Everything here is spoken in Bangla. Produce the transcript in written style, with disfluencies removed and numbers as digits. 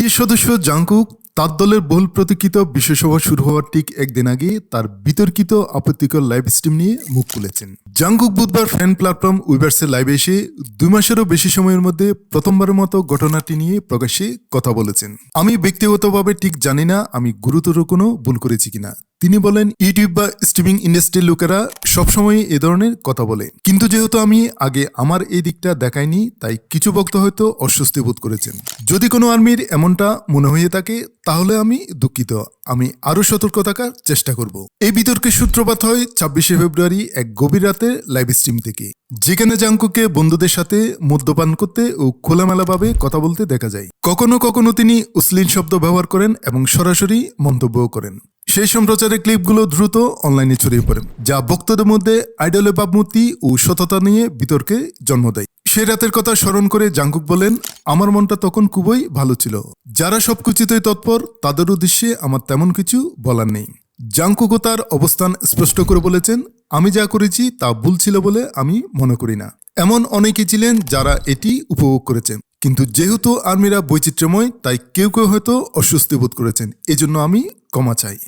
বিটিএস সদস্য জাংকুক তার দলের বহুল প্রতীক্ষিত বিশ্বসভা শুরু হওয়ার ঠিক একদিন আগে তার বিতর্কিত আপত্তিকর লাইভ স্ট্রিম নিয়ে মুখ খুলেছেন। জাংকুক বুধবার ফ্যান প্ল্যাটফর্ম উইভার্সের লাইভে এসে 2 মাসেরও বেশি সময়ের মধ্যে প্রথমবারের মতো ঘটনাটি নিয়ে প্রকাশ্যে কথা বলেছেন। আমি ব্যক্তিগতভাবে ঠিক জানি না আমি গুরুতর কোনো ভুল করেছি কিনা। তিনি বলেন, ইউটিউব বা স্ট্রিমিং ইন্ডাস্ট্রির লোকেরা সবসময় এ ধরনের কথা বলে, কিন্তু যেহেতু আমি আগে আমার এই দিকটা দেখাইনি তাই কিছু ভক্ত হয়তো অস্বস্তি বোধ করেছেন। যদি কোনো আর্মির এমনটা মনে হয়ে থাকে তাহলে আমি দুঃখিত। আমি আরো সতর্ক থাকার চেষ্টা করব। এই বিতর্কের সূত্রপাত হয় 26শে ফেব্রুয়ারি এক গভীর রাতে লাইভ স্ট্রিম থেকে, যেখানে জাংকুককে বন্ধুদের সাথে মদ্যপান করতে ও খোলামেলাভাবে কথা বলতে দেখা যায়। কখনো কখনো তিনি অশ্লীল শব্দ ব্যবহার করেন এবং সরাসরি মন্তব্যও করেন। সেই সম্প্রচারের ক্লিপগুলো দ্রুত অনলাইনে ছড়িয়ে পড়ে, যা ভক্তদের মধ্যে আইডলের ভাবমূর্তি ও সততা নিয়ে বিতর্কে জন্ম দেয়। সেই রাতের কথা স্মরণ করে জাংকুক বলেন, আমার মনটা তখন খুবই ভালো ছিল। যারা সবকিছুতেই তৎপর তাদের উদ্দেশ্যে আমার তেমন কিছু বলার নেই। জাংকুকও তার অবস্থান স্পষ্ট করে বলেছেন, আমি যা করেছি তা ভুল ছিল বলে আমি মনে করি না। এমন অনেকেই ছিলেন যারা এটি উপভোগ করেছেন, কিন্তু যেহেতু আর্মিরা বৈচিত্র্যময় তাই কেউ কেউ হয়তো অস্বস্তি বোধ করেছেন, এজন্য আমি ক্ষমা চাই।